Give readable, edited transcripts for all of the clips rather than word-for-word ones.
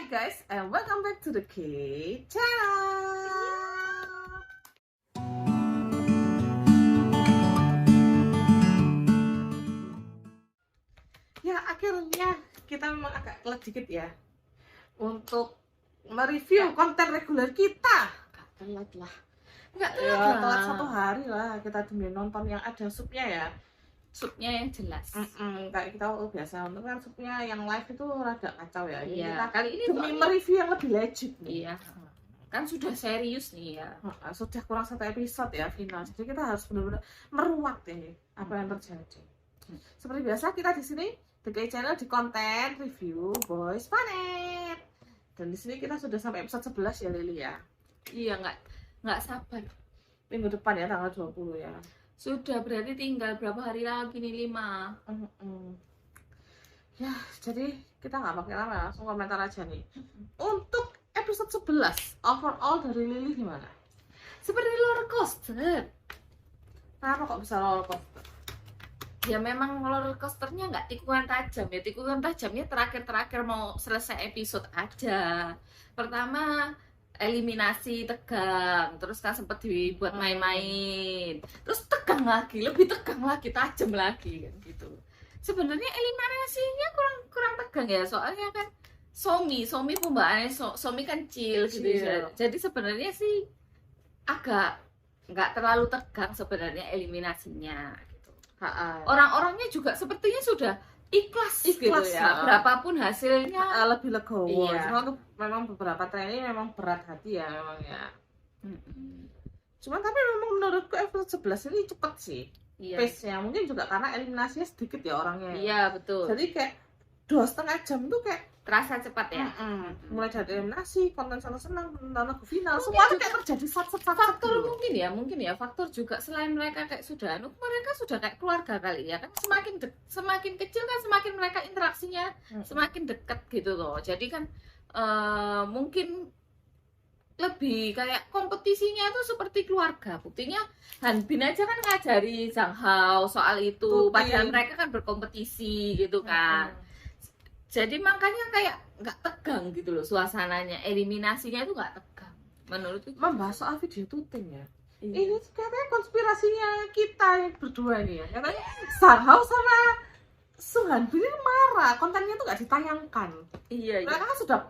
guys, and welcome back to the K channel. Ya, akhirnya kita memang agak telat dikit ya untuk mereview konten reguler kita. Gak telat lah. Enggak telat Ya, lah, telat 1 hari lah kita demi nonton yang ada supnya ya. Supnya yang jelas. Kayak kita biasa untuk kan supnya yang live itu rada kacau ya. Ini Iya, kita kali ini demi mereview yang lebih legit nih. Iya, kan sudah serius nih ya. Sudah kurang 1 episode ya final. Jadi kita harus benar-benar meruak deh apa yang terjadi. Seperti biasa kita di sini The K Channel di konten review Boys Planet. Dan di sini kita sudah sampai episode 11 ya Lili ya. Iya, nggak sabar. Minggu depan ya tanggal 20 ya. Sudah berarti tinggal berapa hari lagi nih? 5. Ya, jadi kita nggak pakai lama, langsung komentar aja nih. Untuk episode 11 overall dari Lili gimana? Seperti roller coaster. Kenapa kok bisa roller coaster? Ya memang roller coasternya nggak tikungan tajam ya. Tikungan tajamnya terakhir mau selesai episode aja. Pertama eliminasi tegang, terus kan sempat dibuat main-main, terus tegang lagi, lebih tegang lagi, tajam lagi kan gitu. Sebenarnya eliminasinya kurang tegang ya, soalnya kan Somi pembawaannya Somi kan chill gitu ya. Jadi sebenarnya sih agak nggak terlalu tegang sebenarnya eliminasinya gitu. Orang-orangnya juga sepertinya sudah ikhlas gitu ya, berapapun hasilnya lebih legowo. Iya. Cuma untuk memang beberapa training memang berat hati ya memang ya. Cuman tapi memang menurutku episode 11 ini cepet sih. Iya. Pace-nya mungkin juga karena eliminasinya sedikit ya orangnya. Iya betul. Jadi kayak 2,5 jam tuh kayak Terasa cepat ya. Mulai dari eliminasi, konten senang-senang, nonton lagu final, semua tuh kayak terjadi faktor mungkin ya faktor juga selain mereka kayak sudah mereka sudah kayak keluarga kali ya kan, semakin kecil kan semakin mereka interaksinya semakin dekat gitu loh. Jadi kan mungkin lebih kayak kompetisinya itu seperti keluarga. Buktinya Hanbin aja kan ngajari Zhang Hao soal itu, padahal mereka kan berkompetisi gitu kan. Jadi makanya kayak nggak tegang gitu loh suasananya, eliminasinya itu nggak tegang menurutku. Membahas soal video tuting ya. Ini katanya konspirasinya kita yang berdua nih ya. Katanya Zhang Hao sama Su Hanbin ini marah, kontennya tuh nggak ditayangkan. Iya. Mereka kan sudah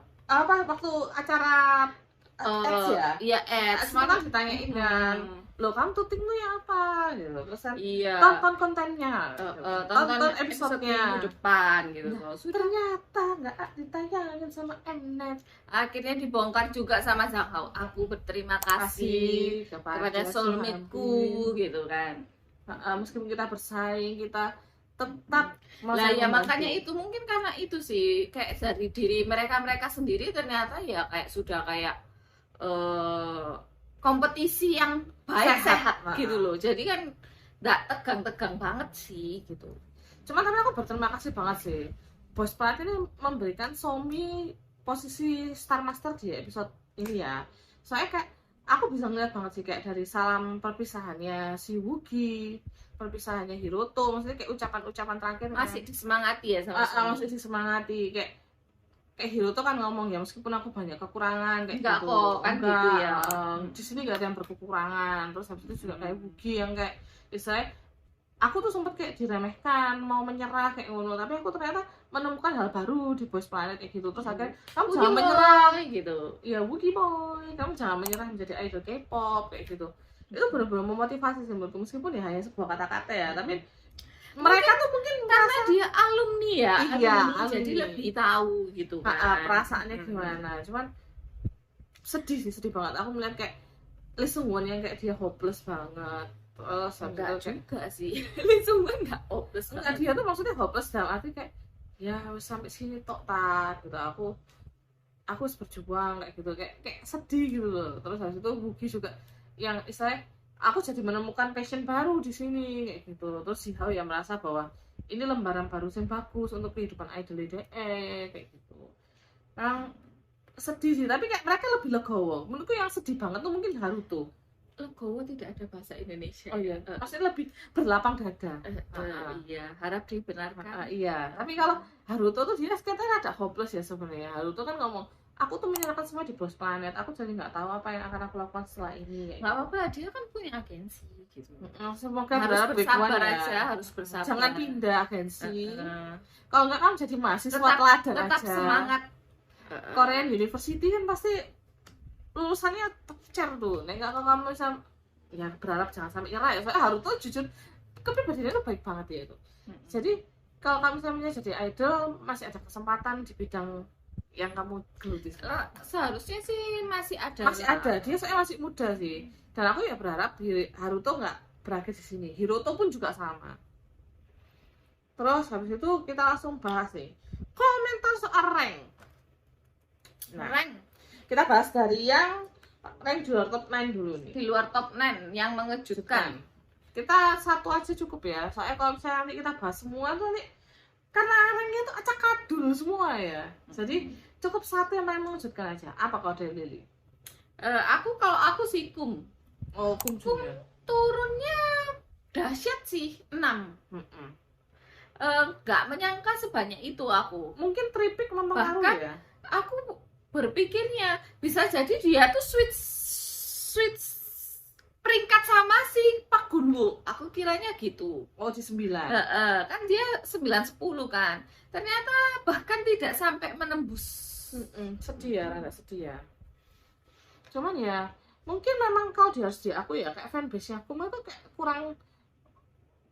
waktu acara ads ya. Iya ads. Sekarang ditanyain kan, lo kamu tuting lu yang apa gitu. Terus kan iya. tonton kontennya, tonton episode-nya minggu depan gitu. Ternyata nggak ditayangin sama Mnet. Akhirnya dibongkar juga sama Zhang Hao. Aku berterima kasih kepada soulmate-ku gitu kan. Meskipun kita bersaing, kita tetap lah ya makanya itu mungkin karena itu sih kayak dari diri mereka sendiri ternyata ya kayak sudah kayak kompetisi yang baik sehat gitu loh. Jadi kan nggak tegang-tegang banget sih gitu. Cuman tapi aku berterima kasih banget sih Boys Planet ini memberikan Somi posisi Star Master di episode ini ya. Soalnya kayak aku bisa ngeliat banget sih kayak dari salam perpisahannya si Woogie, perpisahannya Hiroto, maksudnya kayak ucapan-ucapan terakhir masih disemangati ya sama Somi. Masih disemangati kayak Hiroto kan ngomong ya meskipun aku banyak kekurangan kayak enggak gitu. Kok, kan enggak, gitu ya. Di sini gak ada yang berkekurangan. Terus habis itu juga kayak Woogie yang kayak istilahnya aku tuh sempet kayak diremehkan, mau menyerah kayak ngono, tapi aku ternyata menemukan hal baru di Boys Planet kayak gitu. Terus akhirnya kamu jangan menyerah gitu. Ya Woogie boy, kamu jangan menyerah menjadi idol K-pop kayak gitu. Itu benar-benar memotivasi sih menurutku, meskipun ya hanya sebuah kata-kata ya, tapi mereka tuh mungkin karena dia alumni ya, iya, jadi lebih tahu gitu kan perasaannya gimana. Cuman sedih banget aku melihat kayak Lee Sung Won yang kayak dia hopeless banget. Terus enggak juga sih Lee Sung Won enggak hopeless enggak, dia tuh maksudnya hopeless dalam arti kayak ya sampai sini tok tak gitu, aku harus berjuang kayak gitu, kayak sedih gitu loh. Terus habis itu Woogie juga yang istilahnya aku jadi menemukan passion baru di sini kayak gitu. Terus si Hao yang merasa bahwa ini lembaran baru yang bagus untuk kehidupan idol kayak gitu. Sedih sih, tapi kayak mereka lebih legowo. Menurutku yang sedih banget tuh mungkin Haruto. Legowo tidak ada bahasa Indonesia. Oh iya, pasti lebih berlapang dada. Iya, harap dibenarkan. Iya, tapi kalau Haruto tuh dia katanya ada hopeless ya sebenarnya. Haruto kan ngomong, aku tuh menyerahkan semua di bawah planet, aku jadi nggak tahu apa yang akan aku lakukan setelah ini. Nggak apa-apa, dia kan punya agensi gitu. Semoga Harus berharap bersabar ya. aja, harus bersabar. Jangan pindah agensi. Kalau nggak kamu jadi mahasiswa teladan aja. Tetap semangat. Korean University kan pasti lulusannya tecer tuh. Nek kalau kamu bisa ya berharap jangan sampai nyerah ya. Soalnya Haruto jujur kepribadiannya itu baik banget ya itu. Jadi kalau kamu misalnya jadi idol masih ada kesempatan di bidang yang kamu geluti. Seharusnya sih masih ada. Masih ada. Dia soalnya masih muda sih. Dan aku ya berharap Haruto nggak berakhir di sini. Hiroto pun juga sama. Terus habis itu kita langsung bahas nih komentar soal rank. Nah, Rank. kita bahas dari yang rank di luar top 9 dulu nih. Di luar top 9 yang mengejutkan. Kita satu aja cukup ya. Soalnya kalau misalnya nanti kita bahas semua tuh nih, karena ranknya itu acak adul semua ya. Jadi cukup satu yang paling mengejutkan aja. Apa kalau dari Lily? Kalau aku sih Kum. Oh, Kum juga. Turunnya dahsyat sih 6. Nggak menyangka sebanyak itu aku. Mungkin tripik mempengaruhi Bahkan ya. Aku berpikirnya bisa jadi dia tuh switch peringkat sama si Pak Gunwo. Aku kiranya gitu. Oh, di 9. Kan dia 9-10 kan. Ternyata bahkan tidak sampai menembus. Sedih ya, rada sedih ya. Cuman ya, mungkin memang kalau harus diakui ya, kayak fanbase-nya aku itu kayak kurang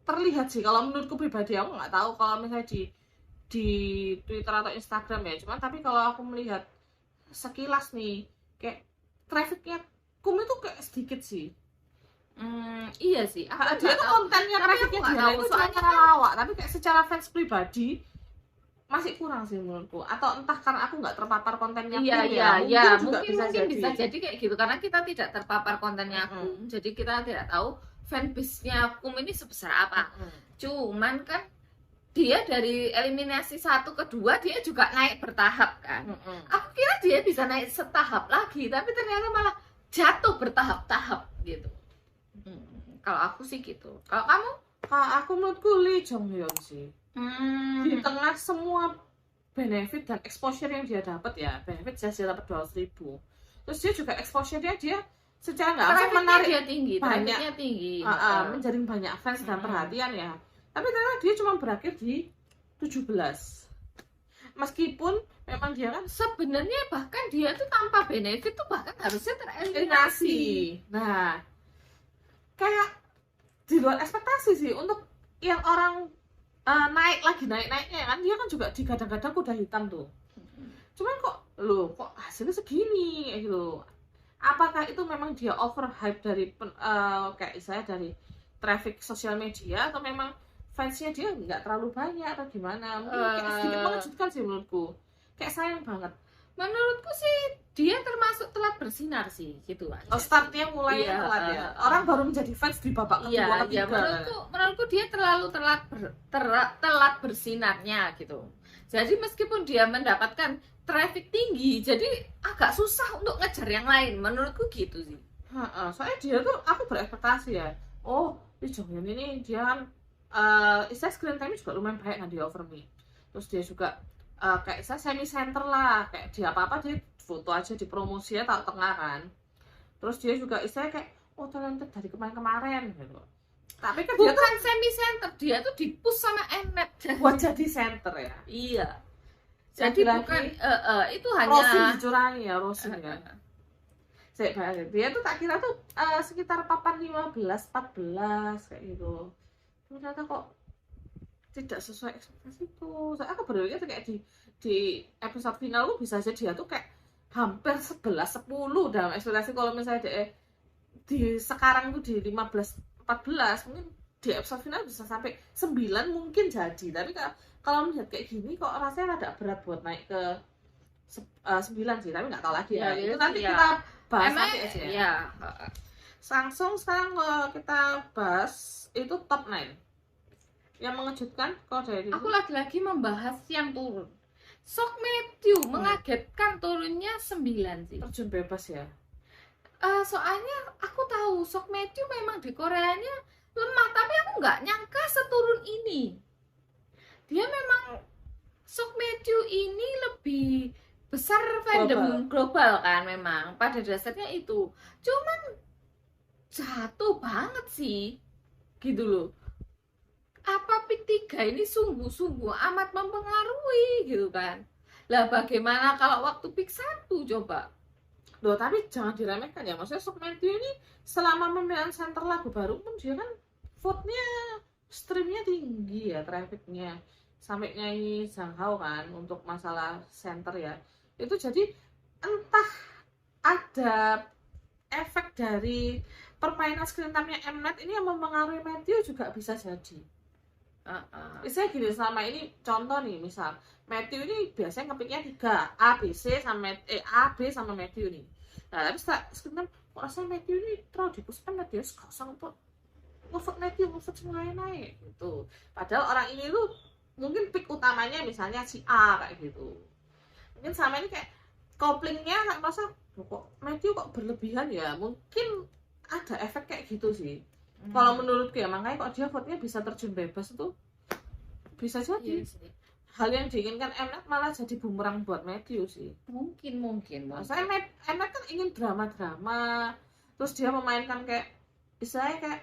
terlihat sih. Kalau menurutku pribadi, aku nggak tahu kalau misalnya di Twitter atau Instagram ya. Cuman tapi kalau aku melihat sekilas nih, kayak trafficnya Kum itu kayak sedikit sih. Iya sih. Dia tuh kontennya trafficnya dia itu cuma cara lawak, tapi kayak secara fans pribadi masih kurang sih menurutku. Atau entah karena aku nggak terpapar kontennya mungkin bisa jadi kayak gitu karena kita tidak terpapar kontennya Kum, jadi kita tidak tahu fanbase-nya Kum ini sebesar apa. Cuman kan dia dari eliminasi 1 ke 2 dia juga naik bertahap kan. Aku kira dia bisa naik setahap lagi, tapi ternyata malah jatuh bertahap-tahap gitu. Kalau aku sih gitu. Kalau kamu? Kalau aku menurutku Lee Jong Hyun sih. Di tengah semua benefit dan exposure yang dia dapat ya, benefit dia dapat 200.000. Terus dia juga exposure-nya dia secara nggak langsung menarik dia tinggi, banyak tinggi. menjaring banyak fans dan perhatian ya. Tapi ternyata dia cuma berakhir di 17. Meskipun memang dia kan sebenarnya bahkan dia tuh tanpa benefit tuh bahkan harusnya tereliminasi. Nah, kayak di luar ekspektasi sih untuk yang orang naiknya kan dia kan juga digadang-gadang kuda hitam tuh. Cuman kok hasilnya segini kayak gitu. Apakah itu memang dia overhype dari kayak saya dari traffic sosial media atau memang fansnya dia nggak terlalu banyak atau gimana? Mungkin kayak sedikit mengejutkan sih menurutku. Kayak sayang banget. Menurutku sih dia termasuk telat bersinar sih gitu aja. Startnya mulai telat ya. Orang baru menjadi fans di babak kedua ketiga. Menurutku dia terlalu telat bersinarnya gitu. Jadi meskipun dia mendapatkan traffic tinggi, jadi agak susah untuk ngejar yang lain. Menurutku gitu sih. Soalnya dia tuh aku berekspektasi ya. Oh, Lee Jong Hyun ini dia kan istilah screen time juga lumayan banyak kan di Over Me. Terus dia juga kayak semi center lah, kayak dia apa dia foto aja di promosi ya tak tengah kan. Terus dia juga istilahnya kayak talented dari kemarin gitu. Tapi kan bukan dia tuh semi center, dia tuh dipush sama Mnet buat jadi center ya. Iya. Jadi bukan itu hanya Rosin dicurangi ya, Rosin ya. Saya bayangin dia tuh tak kira tuh sekitar papan 15, 14 kayak gitu. Ternyata kok tidak sesuai ekspektasiku. Saya aku berpikir kayak di episode final tuh bisa aja dia tuh kayak hampir 11-10 dalam ekspektasi. Kalau misalnya di sekarang tuh di 15-14 mungkin di episode final bisa sampai 9 mungkin jadi. Tapi kalau melihat kayak gini kok rasanya agak berat buat naik ke 9 sih. Tapi nggak tahu lagi ya. Itu nanti kita bahas nanti aja ya. Langsung sekarang kita bahas itu top 9 yang mengejutkan kalau dari aku lagi-lagi membahas yang turun. Sok Matthew mengagetkan turunnya 9 sih. Terjun bebas ya. Soalnya aku tahu Sok Matthew memang di Koreanya lemah, tapi aku nggak nyangka seturun ini. Dia memang Sok Matthew ini lebih besar fandom global kan, memang pada dasarnya itu. Cuman jatuh banget sih, gitu loh. Apa pick 3 ini sungguh-sungguh amat mempengaruhi gitu kan. Lah bagaimana kalau waktu pick 1 coba? Loh, tapi jangan diremehkan ya, maksudnya Sok Matthew ini selama pemilihan center lagu baru pun dia kan vote-nya, streamnya tinggi ya, trafficnya sampai nyanyi Jang Hao kan untuk masalah center ya. Itu jadi entah ada efek dari permainan screen time-nya Mnet ini yang mempengaruhi Matthew juga bisa jadi. Misalnya gini, selama ini contoh nih, misal Matthew ini biasanya ngepiknya 3 A, B, C sama A, B sama Matthew nih. Nah, tapi setelah sekarang kok rasanya Matthew ini terlalu dipuskan, Matthew gak usah ngevote Matthew, ngevote semuanya naik gitu. Padahal orang ini tuh mungkin pick utamanya misalnya si A kayak gitu. Mungkin sama ini kayak couplingnya kayak merasa kok Matthew kok berlebihan ya, mungkin ada efek kayak gitu sih. Kalau menurutku ya, makanya kok dia vote-nya bisa terjun bebas itu bisa jadi. Hal yang diinginkan Mnet malah jadi bumerang buat Matthew sih. Mungkin. Soalnya Mnet kan ingin drama-drama, terus dia memainkan kayak istilahnya kayak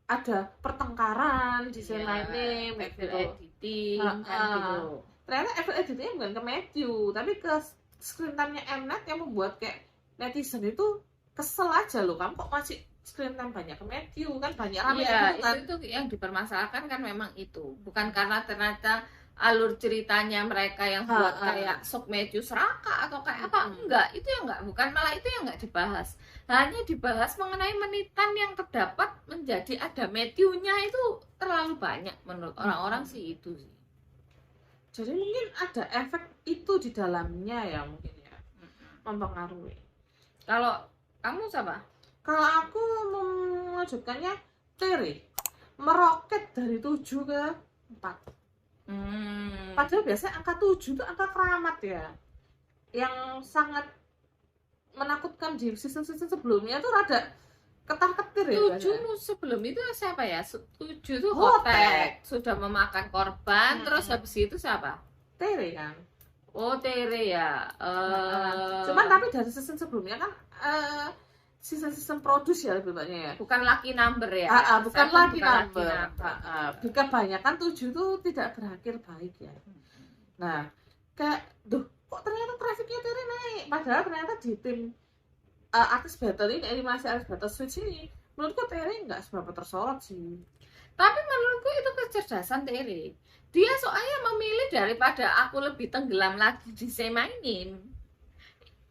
ada pertengkaran di Say My Name kayak gitu. Editing kan gitu. Ternyata effort editingnya bukan ke Matthew, tapi ke screen time-nya Mnet yang membuat kayak netizen itu kesel aja loh, kamu kok masih screen time banyak ke Matthew, kan banyak ramai kan. Itu yang dipermasalahkan kan memang itu, bukan karena ternyata alur ceritanya mereka yang buat kayak Sok Matthew serakah atau kayak apa, enggak, itu yang enggak, bukan, malah itu yang enggak dibahas, hanya dibahas mengenai menitan yang terdapat menjadi ada Matthew-nya itu terlalu banyak menurut orang-orang sih itu sih. Jadi mungkin ada efek itu di dalamnya ya, mungkin ya mempengaruhi. Kalau kamu siapa? Kalau aku mengajukannya Tere, meroket dari 7 ke 4. Padahal biasanya angka 7 itu angka keramat ya, yang sangat menakutkan. Di season-season sebelumnya tuh rada ketar-ketir ya. 7 sebelum itu siapa ya? 7 itu Hotek sudah memakan korban. Terus habis itu siapa? Tere kan. Oh, Tere ya. Cuman tapi dari season sebelumnya kan season produce ya lebih banyak ya. Bukan lucky number ya. Bukan lucky number. Kebanyakan 7 itu tidak berakhir baik ya. Nah, kayak kok ternyata trafficnya Tere naik, padahal ternyata di tim artis battle ini, animasi artis battle switch ini, menurutku Tere nggak seberapa tersorot sih. Tapi menurutku itu kecerdasan Tere. Dia soalnya memilih daripada aku lebih tenggelam lagi di Say My Name,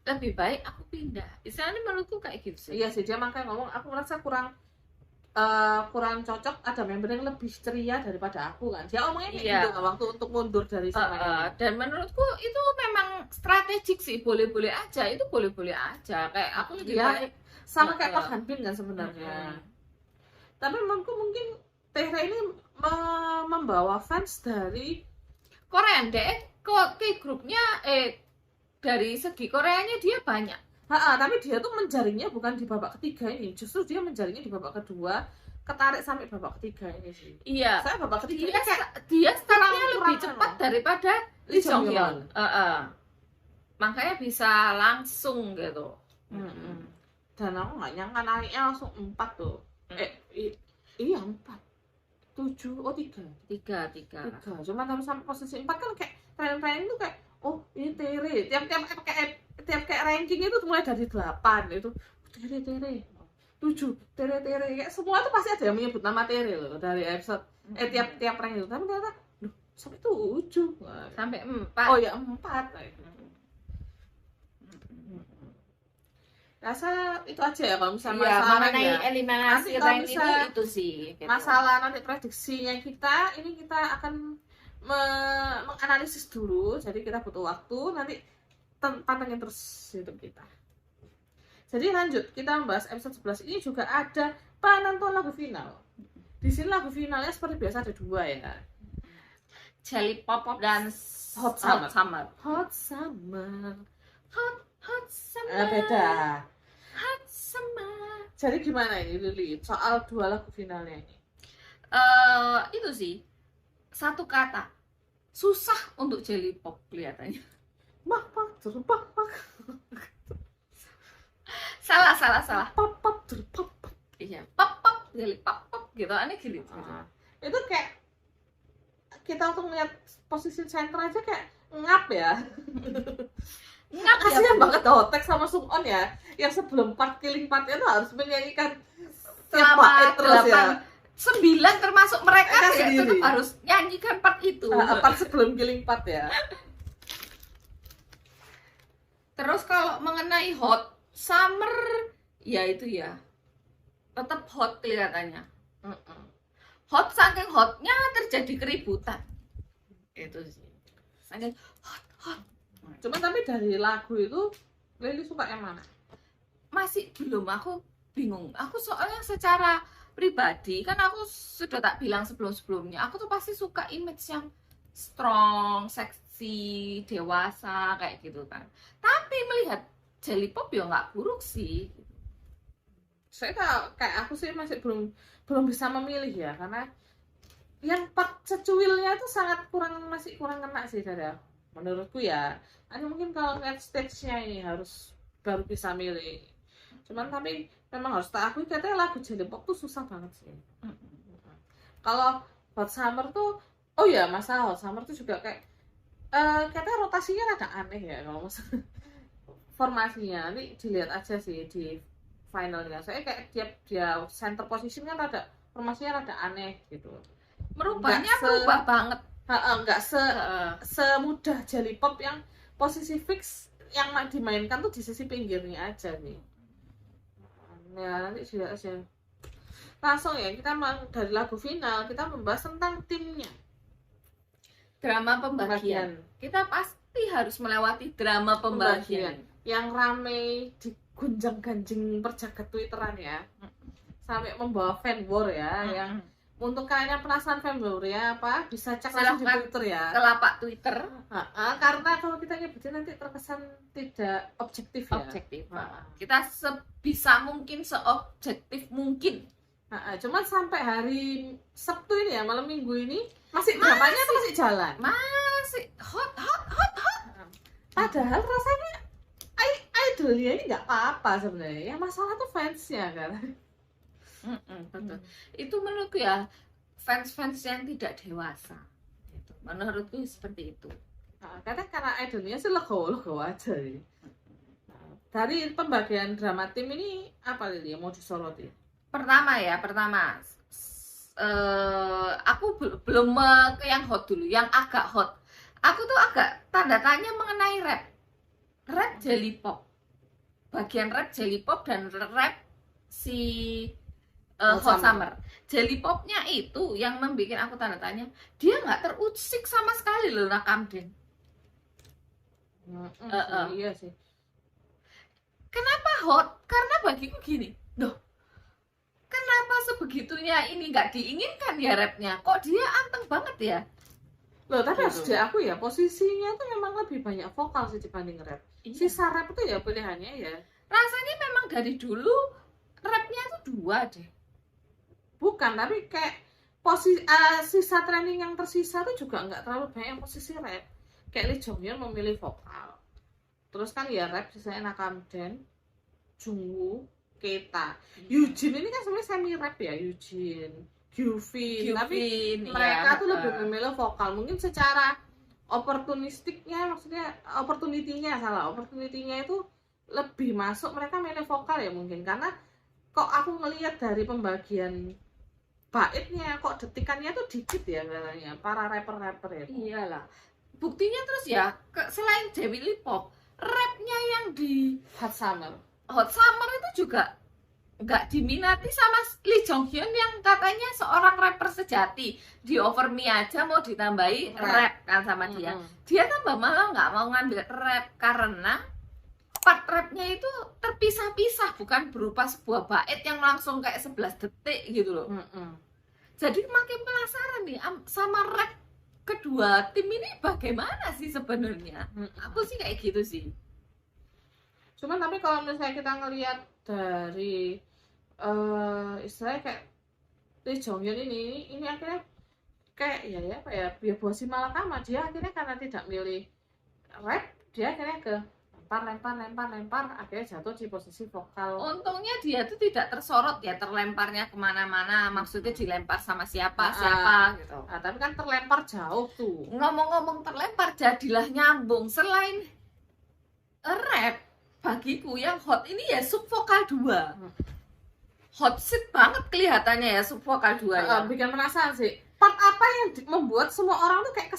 lebih baik aku pindah. Istilahnya menurutku kayak gitu sih. Iya sih, dia makanya ngomong aku merasa kurang cocok ada member yang lebih ceria daripada aku kan. Dia omongnya kayak gitu kan waktu untuk mundur dari Say My Name. Dan menurutku itu memang strategik sih, boleh-boleh aja, itu boleh-boleh aja. Kayak aku lebih baik sama kayak Pak Hanbin kan sebenarnya. Tapi menurutku mungkin Tere ini membawa fans dari Korea deh, kok K-grupnya dari segi Koreanya dia banyak. Tapi dia tuh menjaringnya bukan di babak ketiga ini, justru dia menjaringnya di babak kedua, ketarik sampai babak ketiga ini sih. Iya. Saya babak ketiga dia startnya lebih cepat daripada Lee Jong Hyun. Makanya bisa langsung gitu. Dan aku nggak nyangka naiknya langsung 4 tuh. Iya 4. 7, 3. Cuma harus sampai posisi 4 kan kayak tren-tren itu kayak ini Tere. Tiap kayak ranking itu mulai dari 8 itu Tere 7 Tere kayak semua tuh pasti ada yang menyebut nama Tere loh dari episode tiap rank itu. Tapi ternyata sampai 7 sampai 4. Oh ya 4. Rasa itu aja ya kalau misalnya masalah mengenai eliminasi rank itu sih gitu. Masalah nanti prediksinya kita akan menganalisis dulu, jadi kita butuh waktu, nanti pantengin terus YouTube kita. Jadi lanjut, kita membahas episode 11 ini juga ada penentuan lagu final. Di sini lagu finalnya seperti biasa ada 2 ya. Jelly Pop dan Hot Summer. Beda. Hot Summer. Jadi gimana ini Lili soal 2 lagu finalnya ini? Itu sih satu kata, susah untuk jelly pop kelihatannya. Mak pak terpak pak Salah. pop pop terpak. Iya, pop jelly pop gitu, aneh gitu. Itu kayak kita untuk ngeliat posisi center aja kayak ngap ya. Ngap ya. Kasian banget Hotek sama Sungon ya, yang sebelum part killing partnya tuh harus menyanyikan Selama bait terus ya. 9 termasuk mereka Mereka ya, sendiri. tetap harus nyanyikan part itu. Part sebelum killing part ya. Terus kalau mengenai hot summer, ya itu ya tetap hot kelihatannya. Hot, saking hotnya terjadi keributan. Itu sih. Saking hot. Cuman tapi dari lagu itu Lili suka yang mana? Masih belum, aku bingung. Aku soalnya secara pribadi kan aku sudah tak bilang sebelum-sebelumnya, aku tuh pasti suka image yang strong, seksi, dewasa kayak gitu kan. Tapi melihat jelly pop ya nggak buruk sih. Saya kayak aku sih masih belum bisa memilih ya, karena yang part secuilnya tuh masih kurang kena sih dari aku. Menurutku ya. Hanya mungkin kalau lihat stage-nya ini harus baru bisa milih. Cuman tapi memang harus tak akui katanya lagu jelly pop tuh susah banget sih. Kalau Hot Summer tuh, oh ya masalah Hot Summer tuh juga kayak katanya rotasinya rada aneh ya kalau masalah formasinya. Nanti dilihat aja sih di finalnya. Saya kayak dia center position kan formasinya rada aneh gitu. Merubahnya berubah banget. Nggak semudah jelly pop yang posisi fix yang dimainkan tuh di sisi pinggirnya aja nih. Ya nanti sudah aja. Langsung ya kita dari lagu final kita membahas tentang timnya. Drama pembagian. Kita pasti harus melewati drama pembagian. Yang rame digunjang-ganjing perjagat Twitteran ya. Sampai membawa fan war ya. Yang untuk kalian yang penasaran fan war ya apa, bisa cek langsung di Twitter ya. Ke lapak Twitter. Karena kalau kita nyebutin nanti terkesan tidak objektif ya. Kita sebisa mungkin, seobjektif mungkin. Cuman sampai hari Sabtu ini ya, malam Minggu ini dramanya masih jalan. Masih hot. Padahal rasanya idolnya ini nggak apa-apa sebenarnya. Yang masalah tuh fansnya kan. Betul. Itu menurutku ya fans yang tidak dewasa. Menurutku seperti itu. Karena idolnya sih legowo aja nih. Dari pembagian drama tim ini apa nih yang mau disoroti? Pertama aku belum ke yang hot dulu, yang agak hot. Aku tuh agak tanda tanya mengenai rap jelly pop. Bagian rap jelly pop dan rap si Hot Summer. Jelly popnya itu yang membuat aku tanda tanya. Dia nggak terusik sama sekali loh Nakamden. Iya sih. Kenapa hot? Karena bagiku gini, kenapa sebegitunya ini nggak diinginkan ya rapnya? Kok dia anteng banget ya? Loh, tapi harus diakui ya, posisinya tuh memang lebih banyak vokal sih dibanding rap. Sisa rap itu ya pilihannya ya. Rasanya memang dari dulu rapnya tuh 2 deh. Bukan, tapi kayak sisa training yang tersisa tuh juga nggak terlalu banyak yang posisi rap. Kayak Lee Jong Hyun memilih vokal. Terus kan ya rap sisanya Nakamden, Jungwoo, Keita. Eugene ini kan sebenarnya semi rap ya, Gyuvin. Tapi mereka tuh lebih memilih vokal. Mungkin secara opportunity-nya itu lebih masuk mereka milih vokal ya mungkin, karena kok aku ngelihat dari pembagian baitnya kok detikannya tuh dikit ya katanya para rapper ya. Iyalah, buktinya terus ya selain Jelly Pop, rapnya yang di Hot Summer itu juga nggak diminati sama Lee Jong Hyun yang katanya seorang rapper sejati. Di Over Me aja mau ditambahi rap kan sama dia. Dia tambah malah nggak mau ngambil rap karena part rapnya itu terpisah-pisah, bukan berupa sebuah bait yang langsung kayak 11 detik gitu loh. Jadi makin penasaran nih sama rap kedua tim ini bagaimana sih sebenarnya. Aku sih kayak gitu sih. Cuman tapi kalau misalnya kita ngelihat dari istilahnya kayak Lee Jong Hyun ini akhirnya kayak ya apa ya Bosi Malakama, dia akhirnya karena tidak milih rap, dia akhirnya ke lempar akhirnya jatuh di posisi vokal. Untungnya dia tuh tidak tersorot ya, terlemparnya kemana-mana, maksudnya dilempar sama siapa gitu. Tapi kan terlempar jauh tuh. Ngomong-ngomong terlempar, jadilah nyambung. Selain rap, bagiku yang hot ini ya sub vokal 2. Hot seat banget kelihatannya ya sub vokal 2 ya. Bikin penasaran sih, part apa yang membuat semua orang tuh kayak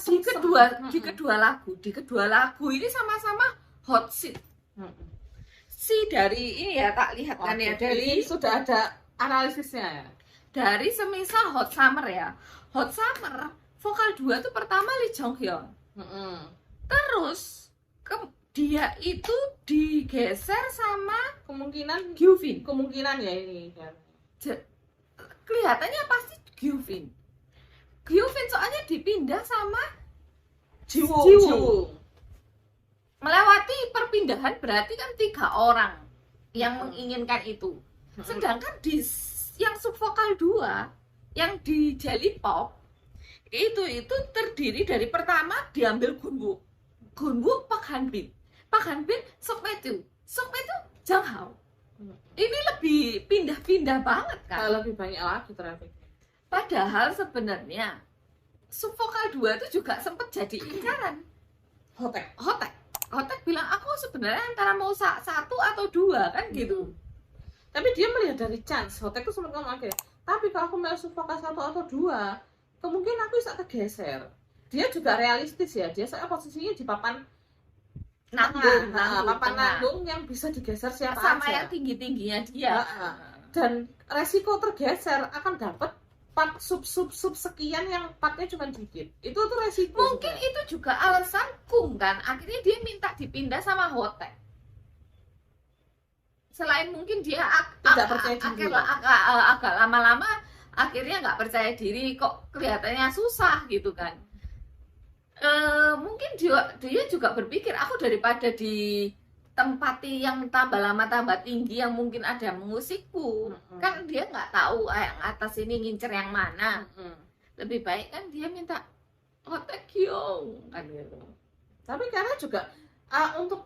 di kedua lagu ini sama-sama hot seat. Si dari ini ya tak lihat kan ya, dari sudah ada analisisnya ya. Dari semisal Hot Summer ya. Hot Summer vokal 2 tuh pertama Lee Jong Hyun. Terus dia itu digeser sama kemungkinan Gyuvin. Kemungkinan ya ini kan. Kelihatannya pasti Gyuvin soalnya dipindah sama Jiwoo. Melewati perpindahan berarti kan 3 orang yang menginginkan itu. Sedangkan di yang sub vokal 2 yang di Jelly Pop itu terdiri dari pertama diambil Gunwoo Park Hanbin Sok Matthew Jang Hao. Ini lebih pindah-pindah banget kan. Lebih banyak lagi traffic. Padahal sebenarnya sub vokal 2 itu juga sempat jadi incaran Hotek bilang aku sebenarnya antara mau 1 atau 2 kan gitu. Tapi dia melihat dari chance. Hotek tuh sempat ngomong akhirnya, tapi kalau aku mau sub vokal 1 atau 2, kemungkinan aku bisa kegeser. Dia juga realistis ya. Dia soalnya posisinya di papan nanggung yang bisa digeser siapa sama aja. Yang tinggi-tingginya dia. Dan resiko tergeser akan dapat part sub sekian yang partnya cuma dikit. Itu tuh resiko. Mungkin sebenarnya. Itu juga alasan Kung kan. Akhirnya dia minta dipindah sama Hotek. Selain mungkin dia tidak percaya diri. Agak lama-lama akhirnya nggak percaya diri, kok kelihatannya susah gitu kan. Mungkin dia juga berpikir aku daripada di tempati yang tambah lama tambah tinggi yang mungkin ada musikku, kan dia nggak tahu yang atas ini ngincer yang mana. Lebih baik kan dia minta Hotekyong kan gitu. Tapi karena juga untuk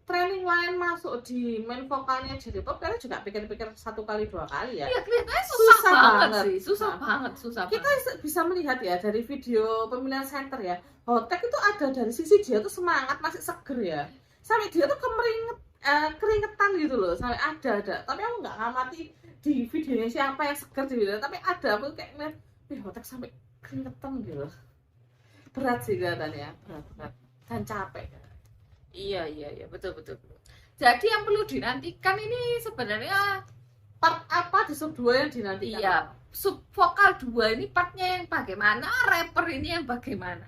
training lain masuk di main vokalnya Jelly Pop, karena juga pikir-pikir 1 kali 2 kali ya. Iya kelihatannya susah banget sih, susah banget. Kita bisa melihat ya dari video pemilihan center ya, Hotek itu ada dari sisi dia tuh semangat, masih seger ya. Sampai dia tuh keringetan gitu loh, sampai ada. Tapi aku nggak ngamati di videonya siapa yang seger di video, tapi ada, aku kayak ngeliat, Hotek sampai keringetan gitu. Berat sih kelihatannya, berat dan capek. Iya betul. Jadi yang perlu dinantikan ini sebenarnya part apa di sub 2 yang dinantikan? Iya, sub vokal 2 ini partnya yang bagaimana, rapper ini yang bagaimana.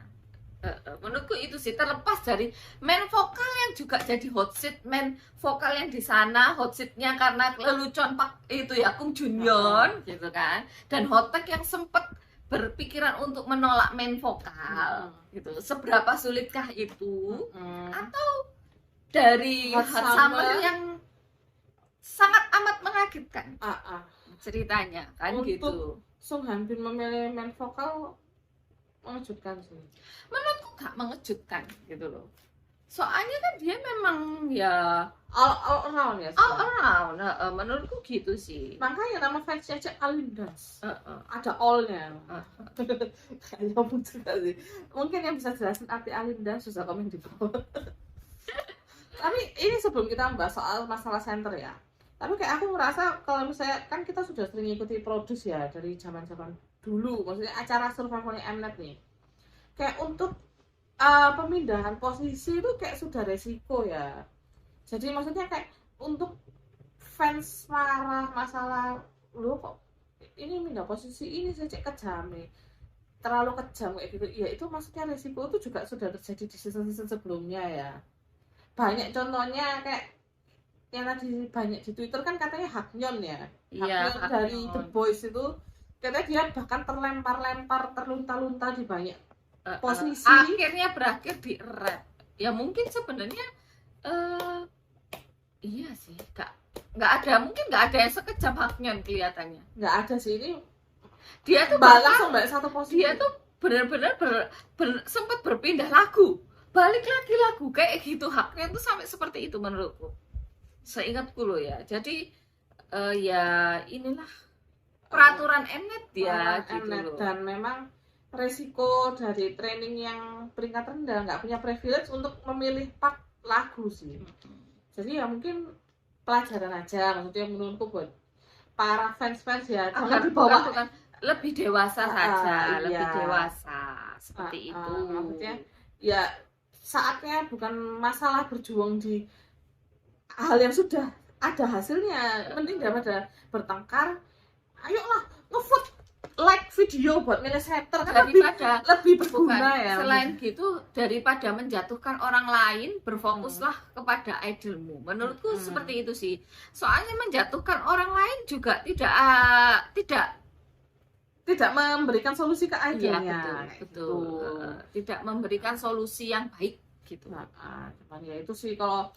Menurutku itu sih, terlepas dari main vokal yang juga jadi hot seat, main vokal yang di sana hot seatnya karena lelucon itu ya Kung Junyeon gitu kan, dan Hotek yang sempat berpikiran untuk menolak main vokal gitu. Seberapa sulitkah itu? Atau dari Hot Summer yang sangat amat mengagetkan ceritanya kan untuk gitu. Sung Hanbin memilih main vokal mengejutkan sih. Menurutku gak mengejutkan gitu loh. Soalnya kan dia memang ya all around ya. All around. Menurutku gitu sih. Makanya nama fansnya aja Alindas. Ada all-nya. Kayaknya muncul sih. Mungkin yang bisa jelasin arti Alindas susah komen di bawah. Tapi ini sebelum kita membahas soal masalah center ya. Tapi kayak aku merasa kalau misalnya kan kita sudah sering ikuti produce ya dari zaman-zaman dulu, maksudnya acara survivalnya Mnet nih. Kayak untuk pemindahan posisi itu kayak sudah resiko ya. Jadi maksudnya kayak untuk fans marah masalah lu kok ini pindah posisi ini saja kejam nih, terlalu kejam kayak gitu. Ya itu maksudnya resiko itu juga sudah terjadi di season-season sebelumnya ya. Banyak contohnya kayak yang tadi banyak di Twitter kan katanya Haknyeon ya. Haknyeon dari The Boys itu katanya dia bahkan terlempar-lempar, terlunta-lunta di banyak posisi. Akhirnya berakhir di rap. Ya mungkin sebenarnya iya sih, nggak ada, mungkin nggak ada yang sekejam Haknyeon kelihatannya. Nggak ada sih ini. Dia tuh Langsung balik satu posisi. dia tuh benar-benar sempat berpindah lagu, balik lagi lagu kayak gitu. Haknyeon tuh sampai seperti itu menurutku, seingatku loh ya. Jadi ya inilah peraturan Mnet ya gitu Mnet. loh. Dan memang resiko dari training yang peringkat rendah nggak punya privilege untuk memilih part lagu sih. Jadi ya mungkin pelajaran aja, maksudnya menurutku buat para fans-fans ya jangan dibawa kan lebih dewasa saja, iya. lebih dewasa seperti itu. Maksudnya ya saatnya bukan masalah berjuang di hal yang sudah ada hasilnya. Penting daripada bertengkar, ayolah ngevote like video buat milih center kan lebih berguna ya. Selain gitu, daripada menjatuhkan orang lain, berfokuslah kepada idolmu. Menurutku seperti itu sih. Soalnya menjatuhkan orang lain juga tidak memberikan solusi ke idolnya. Iya, betul. Tidak memberikan solusi yang baik gitu. Cuman ya itu sih kalau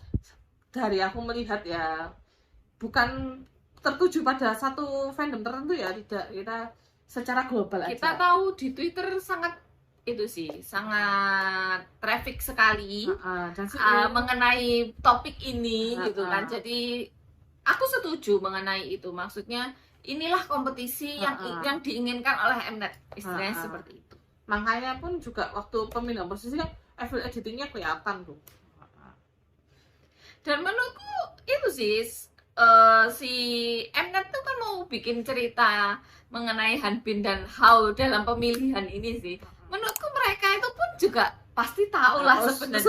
dari aku melihat ya, bukan tertuju pada satu fandom tertentu ya, tidak, kita secara global aja. Kita tahu di Twitter sangat traffic sekali mengenai topik ini gitu kan. Jadi aku setuju mengenai itu. Maksudnya inilah kompetisi yang diinginkan oleh Mnet, istilahnya seperti itu. Makanya pun juga waktu pemilihan posisi kan FL editingnya kelihatan tuh. Dan menurutku itu sih si Mnet tuh kan mau bikin cerita mengenai Hanbin dan Hao dalam pemilihan ini sih. Menurutku mereka itu pun juga pasti tahu lah sebenarnya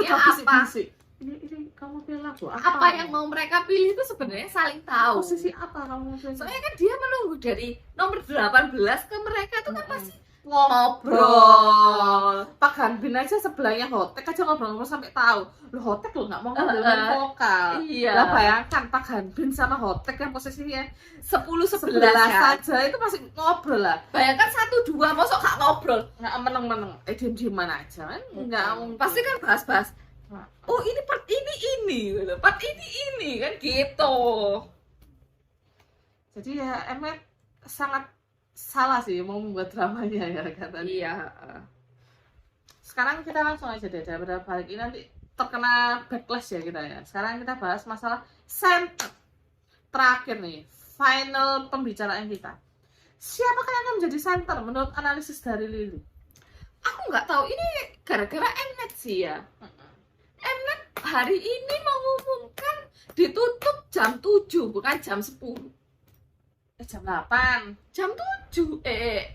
ini kamu pilih lagu apa yang mau mereka pilih itu sebenarnya saling tahu. Posisi apa kamu pilih? Soalnya kan dia menunggu dari nomor 18 ke mereka itu kan pasti ngobrol. Pak Hanbin aja sebelahnya Hotek aja ngobrol sampai tahu. Loh Hotek lo nggak mau ngambil main vokal. Iya. Lah bayangkan Pak Hanbin sama Hotek yang posisinya 10-11 saja itu masih ngobrol lah. Bayangkan 1-2 mosok gak ngobrol. Nggak meneng-meneng. Diem-dieman aja kan. Nggak pasti kan bahas-bahas. Oh ini part ini gitu. Part ini kan gitu. Jadi ya Mnet sangat salah sih mau membuat dramanya ya katanya. Iya. Sekarang kita langsung aja deh, daripada balik ini nanti terkena backlash ya kita ya. Sekarang kita bahas masalah center. Terakhir nih, final pembicaraan kita. Siapakah yang akan menjadi center menurut analisis dari Lily? Aku nggak tahu, ini gara-gara Mnet sih ya. Mnet hari ini mengumumkan ditutup jam 7 bukan jam 10. Jam 8. Jam 7.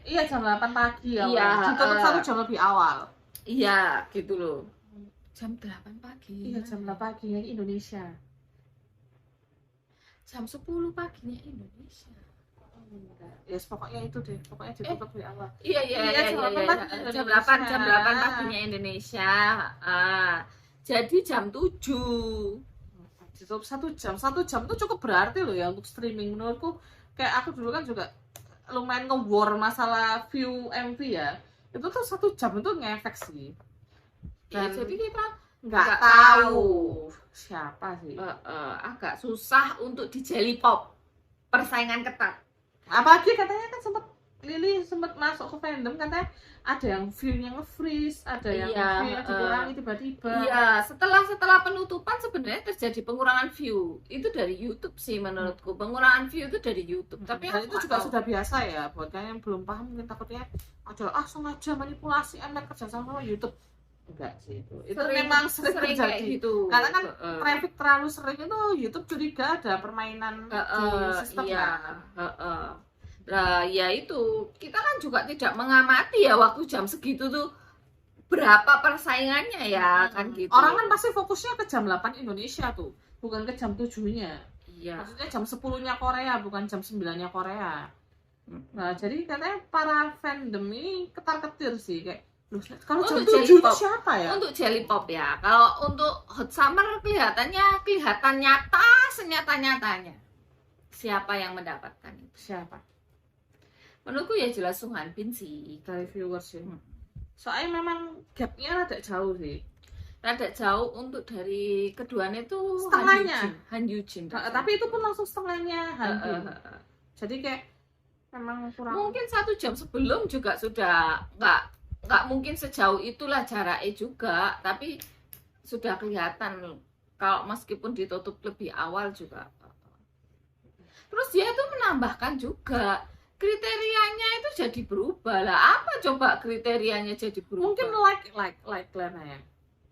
Iya jam 8 pagi ya. Iya, ditutup 1 jam lebih awal. Iya, gitu loh. Jam 8 pagi. Iya, jam 8 paginya Indonesia. Jam 10 paginya Indonesia. Ya, pokoknya itu deh. Pokoknya ditutup lebih awal. Iya. Jam 8 paginya Indonesia. Jadi jam 7. Ditutup 1 jam. 1 jam itu cukup berarti loh ya untuk streaming menurutku. Kayak aku dulu kan juga lumayan nge-war masalah view MV ya. Itu tuh 1 jam itu ngefek sih. Dan jadi kita nggak tahu siapa sih. Agak susah untuk di Jelly Pop. Persaingan ketat. Apalagi katanya kan Lily sempat masuk ke fandom, katanya ada yang view-nya nge-freeze, ada yang view-nya dikurangi tiba-tiba. Iya, setelah penutupan sebenarnya terjadi pengurangan view. Itu dari YouTube sih menurutku. Pengurangan view itu dari YouTube. Tapi itu juga sudah biasa ya buat kalian yang belum paham, mungkin takutnya sengaja manipulasi Mnet kerja sama YouTube. Enggak sih itu. Itu memang sering terjadi gitu. Karena kan traffic terlalu sering itu YouTube curiga ada permainan di sistemnya. Nah, ya itu kita kan juga tidak mengamati ya waktu jam segitu tuh berapa persaingannya ya kan gitu. Orang kan pasti fokusnya ke jam 8 Indonesia tuh, bukan ke jam 7-nya. Iya. Maksudnya jam 10-nya Korea, bukan jam 9-nya Korea. Nah, jadi katanya para fandom ini ketar-ketir sih kayak kalau jam 7 itu siapa ya? Untuk Jelly Pop ya. Kalau untuk Hot Summer kelihatan nyata, senyata-nyatanya. Siapa yang mendapatkan itu? Siapa? Menurutku ya jelas Sung Han Bin sih dari viewers ya. Soalnya memang gapnya rada jauh sih. rada jauh untuk dari keduanya itu Setengahnya. Han Yujin. Tapi itu pun langsung setengahnya Han. Jadi kayak memang kurang. Mungkin 1 jam sebelum juga sudah nggak mungkin sejauh itulah jaraknya juga, tapi sudah kelihatan kalau meskipun ditutup lebih awal juga. Terus dia tuh menambahkan juga kriterianya itu jadi berubah lah. Apa coba kriterianya jadi berubah? Mungkin like ya.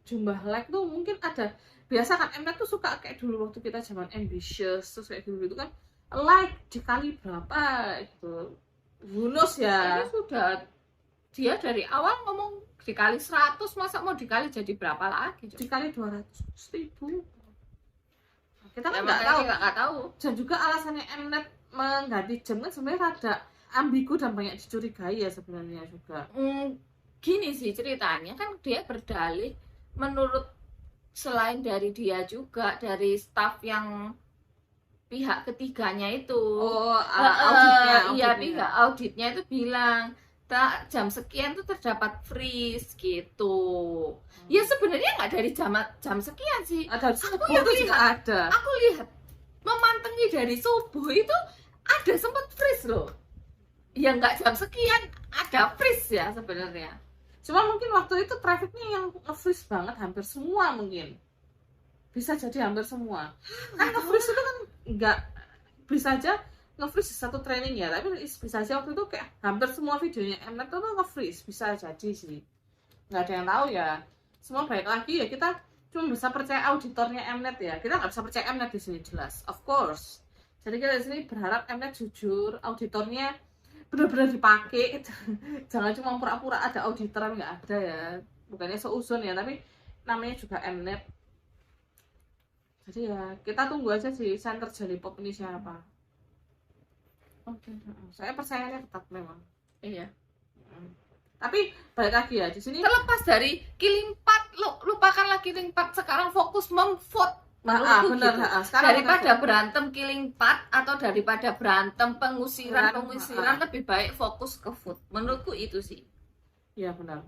Jumlah like tuh mungkin ada. Biasa kan Mnet tuh suka kayak dulu waktu kita zaman ambitious terus kayak dulu itu kan like dikali berapa gitu. Bonus ya. Ini sudah dia dari awal ngomong dikali 100, masa mau dikali jadi berapa lagi? Dikali 200.000. Kita kan nggak tahu. Dan juga alasannya Mnet mengganti jam kan sebenarnya rada ambigu dan banyak dicurigai ya sebenarnya juga. Gini sih ceritanya, kan dia berdalih menurut selain dari dia juga dari staf yang pihak ketiganya itu. Auditnya. Iya, pihak auditnya itu bilang jam sekian tuh terdapat freeze gitu. Ya sebenarnya nggak dari jam sekian sih. Ada subuh itu juga ada. Aku lihat memantengi dari subuh itu ada sempat freeze loh. Ya nggak jam sekian ada freeze ya sebenarnya. Cuma mungkin waktu itu trafficnya yang nge-freeze banget, hampir semua mungkin. Bisa jadi hampir semua. Kan nge-freeze itu kan nggak bisa aja nge-freeze satu training ya, tapi bisa aja waktu itu kayak hampir semua videonya Mnet itu nge-freeze, bisa jadi sih. Nggak ada yang tahu ya. Semua baik lagi ya, kita cuma bisa percaya auditornya Mnet ya. Kita nggak bisa percaya Mnet di sini jelas, of course. Jadi kita di sini berharap Mnet jujur, auditornya benar-benar dipakai. Jangan cuma pura-pura ada auditor, nggak ada ya. Bukannya seuzon ya, tapi namanya juga Mnet. Jadi ya kita tunggu aja sih center J-pop ini siapa. Oke. Saya percayanya ketat memang. Iya. Tapi balik lagi ya di sini. Terlepas dari Killing Part, lupakanlah Killing Part, sekarang fokus memvote. Benar. Gitu. Daripada berantem Killing Part atau daripada berantem pengusiran lebih baik fokus ke vote. Menurutku itu sih. Iya benar.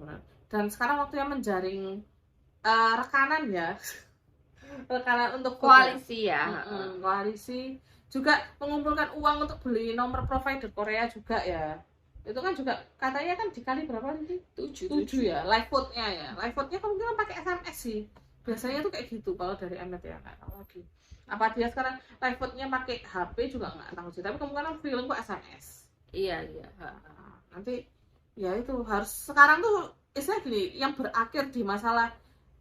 Dan sekarang waktunya menjaring rekanan ya. Rekanan untuk koalisi ya. Koalisi juga mengumpulkan uang untuk beli nomor provider Korea juga ya. Itu kan juga katanya kan dikali berapa sih? 7 ya. Live vote-nya ya. Live vote-nya kemungkinan pakai SMS sih. Biasanya tuh kayak gitu kalau dari Mnet ya, nggak tahu lagi. Apa dia sekarang live vote-nya pakai HP juga nggak tahu sih. Tapi kemungkinan feeling kok SMS. Iya. Nanti ya itu harus sekarang tuh istilah gini, yang berakhir di masalah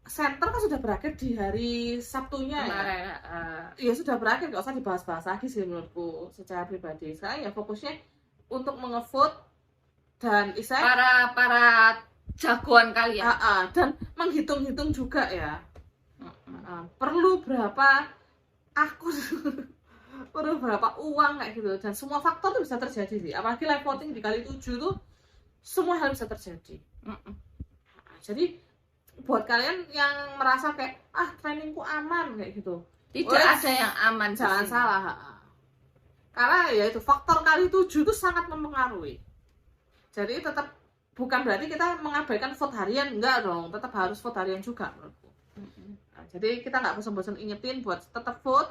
center kan sudah berakhir di hari Sabtunya ya. Ya sudah berakhir, nggak usah dibahas-bahas lagi sih menurutku secara pribadi. Sekarang ya fokusnya untuk mengevote dan para jagoan kalian. Dan menghitung-hitung juga ya. Perlu berapa akun, perlu berapa uang kayak gitu, dan semua faktor tuh bisa terjadi sih. Apalagi live voting dikali 7 tuh semua hal bisa terjadi. Jadi buat kalian yang merasa kayak trainingku aman kayak gitu, tidak ada yang aman, jangan salah. Karena ya itu faktor kali 7 itu sangat mempengaruhi. Jadi tetap bukan berarti kita mengabaikan vote harian, enggak dong, tetap harus vote harian juga menurutku. Jadi kita nggak bosan-bosan ingetin buat tetap vote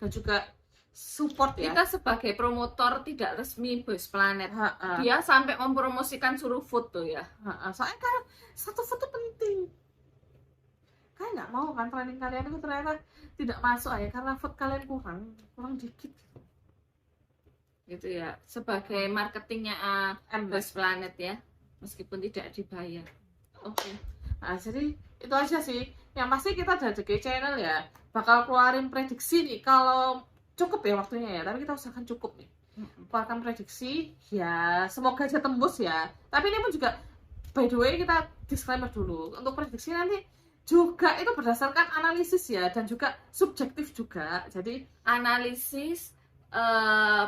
dan juga support ya. Kita sebagai promotor tidak resmi Boys Planet, dia sampai mempromosikan suruh vote tuh ya. Soalnya kan satu vote itu penting. Kalian nggak mau kan training kalian itu ternyata tidak masuk ya karena vote kalian kurang dikit. Gitu ya. Sebagai marketingnya Boys Planet ya, meskipun tidak dibayar. Oke. Nah jadi itu aja sih. Yang pasti kita dari DG Channel ya bakal keluarin prediksi nih kalau cukup ya waktunya ya, tapi kita usahakan cukup nih. Keluarkan prediksi ya, semoga aja tembus ya. Tapi ini pun juga by the way kita disclaimer dulu, untuk prediksi nanti juga itu berdasarkan analisis ya, dan juga subjektif juga. Jadi analisis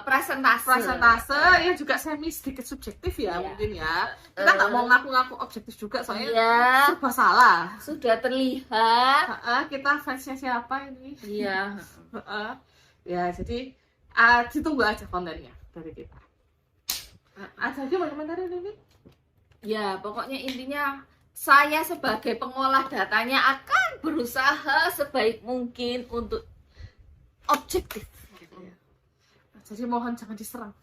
presentase yang juga semi sedikit subjektif ya, mungkin ya. Kita nggak mau ngaku-ngaku objektif juga soalnya serba salah. Sudah terlihat kita fansnya siapa ini. Iya. Ya jadi ditunggu aja kontennya dari kita. Ada lagi mau komentar ini? Ya pokoknya intinya saya sebagai pengolah datanya akan berusaha sebaik mungkin untuk objektif. Jadi mohon jangan diserang,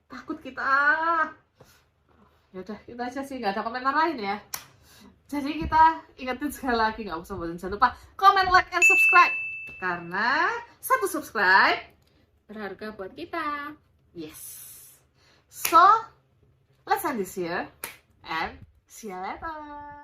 takut kita. Ya udah, itu aja sih, nggak ada komentar lain ya. Jadi kita ingetin sekali lagi, nggak usah bosan, jangan lupa comment, like, and subscribe, karena satu subscribe Berharga buat kita. yes. So let's end this here and see you later.